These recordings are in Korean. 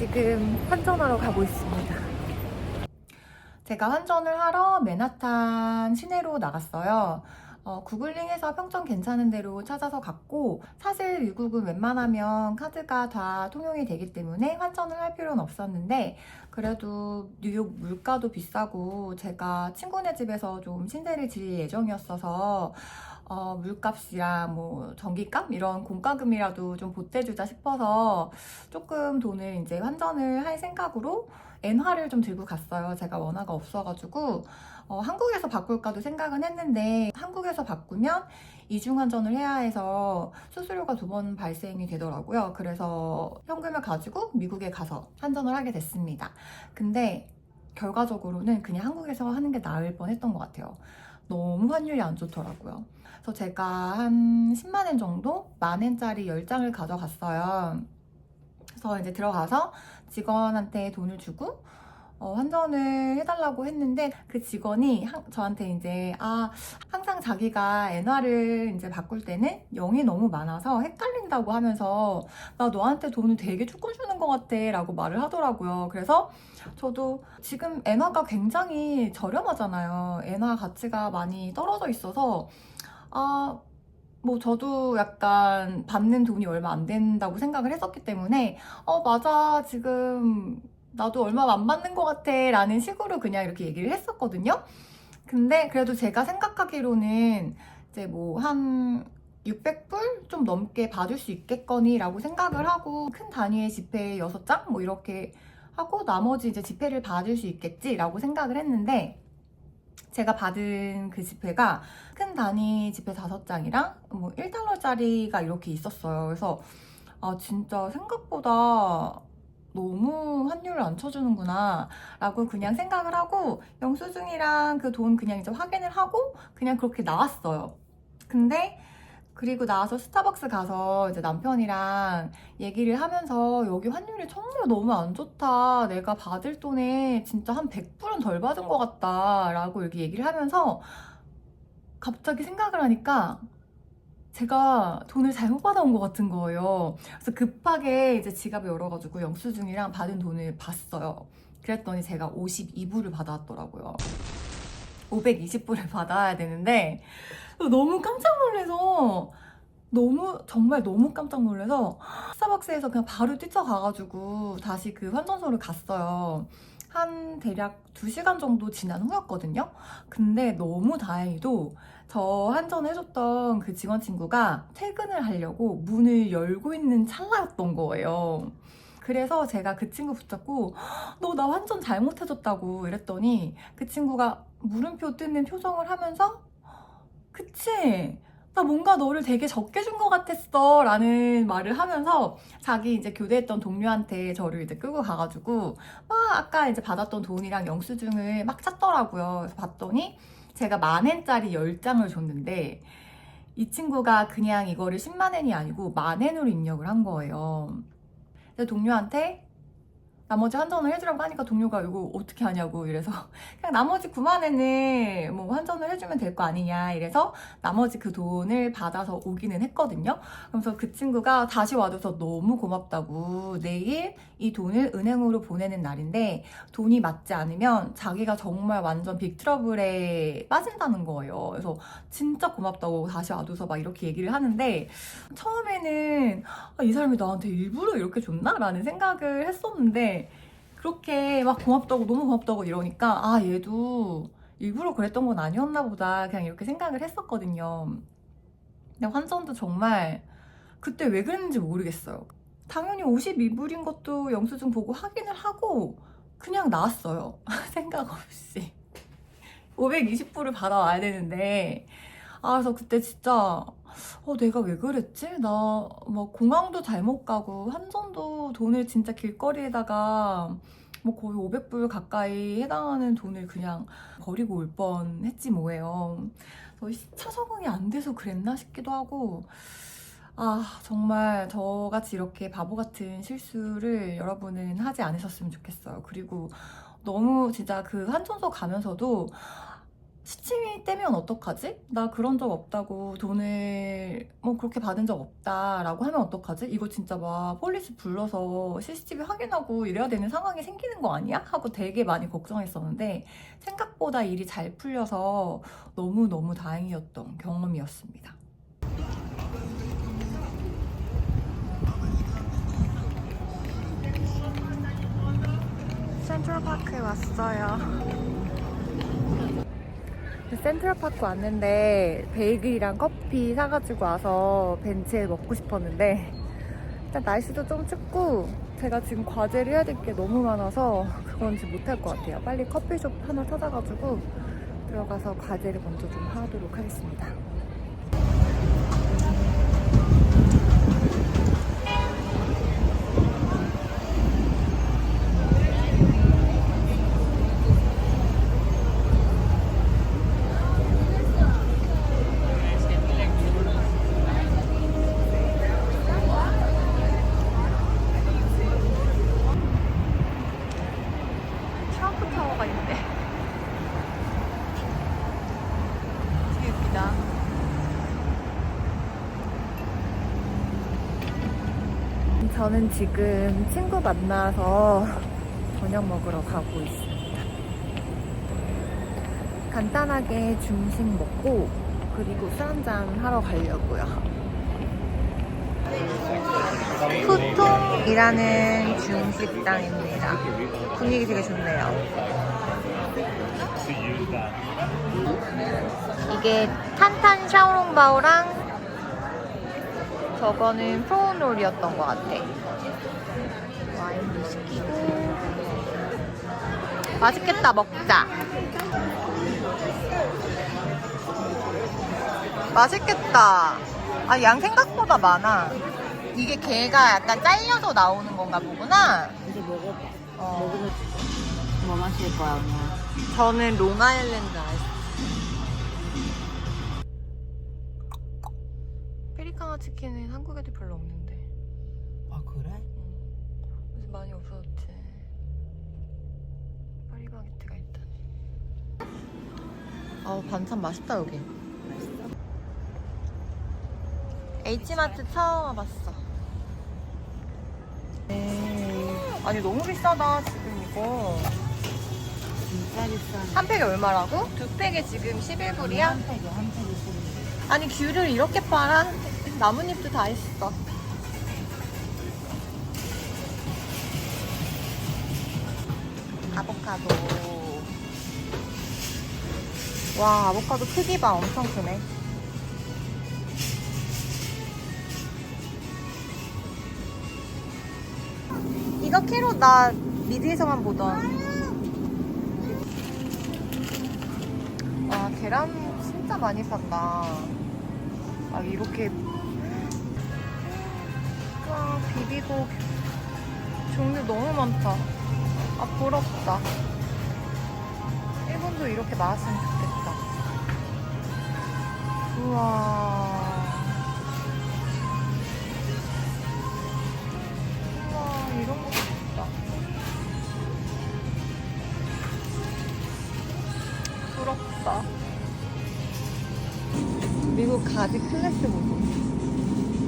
지금 환전하러 가고 있습니다. 제가 환전을 하러 맨하탄 시내로 나갔어요. 구글링해서 평점 괜찮은 데로 찾아서 갔고, 사실 미국은 웬만하면 카드가 다 통용이 되기 때문에 환전을 할 필요는 없었는데, 그래도 뉴욕 물가도 비싸고 제가 친구네 집에서 좀 신세를 질 예정이었어서 물값이랑 뭐 전기값 이런 공과금이라도 좀 보태주자 싶어서 조금 돈을 이제 환전을 할 생각으로 엔화를 좀 들고 갔어요. 제가 원화가 없어가지고 한국에서 바꿀까도 생각은 했는데, 한국에서 바꾸면 이중환전을 해야 해서 수수료가 2번 발생이 되더라고요. 그래서 현금을 가지고 미국에 가서 환전을 하게 됐습니다. 근데 결과적으로는 그냥 한국에서 하는 게 나을 뻔했던 것 같아요. 너무 환율이 안 좋더라고요. 그래서 제가 한 10만 엔 정도? 10,000엔짜리 10장을 가져갔어요. 그래서 이제 들어가서 직원한테 돈을 주고 환전을 해달라고 했는데, 그 직원이 저한테 이제 항상 자기가 엔화를 이제 바꿀 때는 0이 너무 많아서 헷갈린다고 하면서 나 너한테 돈을 되게 조금 주는 것 같아 라고 말을 하더라고요. 그래서 저도 지금 엔화가 굉장히 저렴하잖아요. 엔화 가치가 많이 떨어져 있어서 뭐 저도 약간 받는 돈이 얼마 안 된다고 생각을 했었기 때문에 맞아, 지금 나도 얼마 안 받는 것 같아 라는 식으로 그냥 이렇게 얘기를 했었거든요. 근데 그래도 제가 생각하기로는 이제 뭐 한 600불 좀 넘게 받을 수 있겠거니 라고 생각을 하고, 큰 단위의 지폐 6장 뭐 이렇게 하고 나머지 이제 지폐를 받을 수 있겠지 라고 생각을 했는데, 제가 받은 그 지폐가 큰 단위 지폐 5장이랑 뭐 1달러짜리가 이렇게 있었어요. 그래서 진짜 생각보다 너무 환율을 안 쳐주는구나 라고 그냥 생각을 하고, 영수증이랑 그 돈 그냥 이제 확인을 하고 그냥 그렇게 나왔어요. 근데 그리고 나와서 스타벅스 가서 이제 남편이랑 얘기를 하면서 여기 환율이 정말 너무 안 좋다, 내가 받을 돈에 진짜 한 100불은 덜 받은 것 같다 라고 이렇게 얘기를 하면서 갑자기 생각을 하니까 제가 돈을 잘못 받아온 것 같은 거예요. 그래서 급하게 이제 지갑을 열어가지고 영수증이랑 받은 돈을 봤어요. 그랬더니 제가 52불을 받아왔더라고요. 520불을 받아야 되는데 너무 깜짝 놀라서, 정말 너무 깜짝 놀라서 스타벅스에서 그냥 바로 뛰쳐가가지고 다시 그 환전소를 갔어요. 한 대략 2시간 정도 지난 후였거든요. 근데 너무 다행히도 저 환전해줬던 그 직원 친구가 퇴근을 하려고 문을 열고 있는 찰나였던 거예요. 그래서 제가 그 친구 붙잡고 너 나 환전 잘못해줬다고 이랬더니, 그 친구가 물음표 뜨는 표정을 하면서 그치? 나 뭔가 너를 되게 적게 준 것 같았어 라는 말을 하면서 자기 이제 교대했던 동료한테 저를 이제 끌고 가가지고 막 아까 이제 받았던 돈이랑 영수증을 막 찾더라고요. 그래서 봤더니 제가 10,000엔짜리 10장을 줬는데, 이 친구가 그냥 이거를 10만 엔이 아니고 10,000엔으로 입력을 한 거예요. 그래서 동료한테 나머지 환전을 해주라고 하니까 동료가 이거 어떻게 하냐고 이래서 그냥 나머지 9만 엔을 뭐 환전을 해주면 될 거 아니냐 이래서 나머지 그 돈을 받아서 오기는 했거든요. 그래서 그 친구가 다시 와줘서 너무 고맙다고, 내일 이 돈을 은행으로 보내는 날인데 돈이 맞지 않으면 자기가 정말 완전 빅트러블에 빠진다는 거예요. 그래서 진짜 고맙다고 다시 와줘서 막 이렇게 얘기를 하는데, 처음에는 이 사람이 나한테 일부러 이렇게 줬나? 라는 생각을 했었는데, 그렇게 막 고맙다고, 너무 고맙다고 이러니까 얘도 일부러 그랬던 건 아니었나 보다 그냥 이렇게 생각을 했었거든요. 근데 환전도 정말 그때 왜 그랬는지 모르겠어요. 당연히 52불인 것도 영수증 보고 확인을 하고 그냥 나왔어요. 생각 없이 520불을 받아와야 되는데, 그래서 그때 진짜 내가 왜 그랬지? 나 뭐 공항도 잘못 가고 환전도 돈을 진짜 길거리에다가 뭐 거의 500불 가까이 해당하는 돈을 그냥 버리고 올 뻔했지 뭐예요. 그래서 시차 적응이 안 돼서 그랬나 싶기도 하고, 정말 저같이 이렇게 바보 같은 실수를 여러분은 하지 않으셨으면 좋겠어요. 그리고 너무 진짜 그 환전소 가면서도 시침이 떼면 어떡하지? 나 그런 적 없다고, 돈을 뭐 그렇게 받은 적 없다라고 하면 어떡하지? 이거 진짜 막 폴리스 불러서 CCTV 확인하고 이래야 되는 상황이 생기는 거 아니야? 하고 되게 많이 걱정했었는데 생각보다 일이 잘 풀려서 너무너무 다행이었던 경험이었습니다. 센트럴파크에 왔어요. 센트럴파크 왔는데 베이글이랑 커피 사가지고 와서 벤치에 먹고 싶었는데 일단 날씨도 좀 춥고 제가 지금 과제를 해야 될 게 너무 많아서 그건지 못할 것 같아요. 빨리 커피숍 하나 찾아가지고 들어가서 과제를 먼저 좀 하도록 하겠습니다. 트럼프 타워가 있네. 되게 웃기다. 저는 지금 친구 만나서 저녁 먹으러 가고 있습니다. 간단하게 중식 먹고 그리고 술 한잔 하러 가려고요. 푸통이라는 중식당입니다. 분위기 되게 좋네요. 이게 탄탄 샤오롱바오랑 저거는 프로놀이었던 것 같아. 와인도 시키고 맛있겠다. 먹자. 맛있겠다. 아, 양 생각보다 많아. 이게 게가 약간 잘려서 나오는 건가 보구나. 이제 먹어봐. 어. 먹으면 뭐 마실 거야, 오늘? 저는 롱아일랜드 아이스. 페리카나 치킨은 한국에도 별로 없는데. 아, 그래? 요즘 많이 없어졌지. 파리바게트가 있다. 아우, 반찬 맛있다 여기. 맛있어? H마트 처음 와봤어. 아니 너무 비싸다 지금 이거. 진짜 비싸네. 한 팩에 얼마라고? 두 팩에 지금 11불이야? 한 팩에 10. 아니 귤을 이렇게 팔아? 나뭇잎도 다 있어. 아보카도. 와, 아보카도 크기 봐. 엄청 크네. 이거 캐롯 나 미드에서만 보던. 와, 계란 진짜 많이 판다. 아, 이렇게. 와, 비비고 종류 너무 많다. 아, 부럽다. 일본도 이렇게 많았으면 좋겠다. 우와. 우와, 이런 것도 있다. 부럽다. 미국 가지 클래스 보고.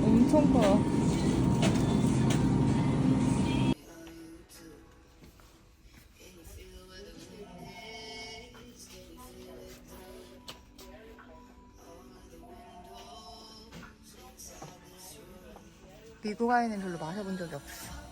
엄청 커요. 미국 와인은 별로 마셔본 적이 없어.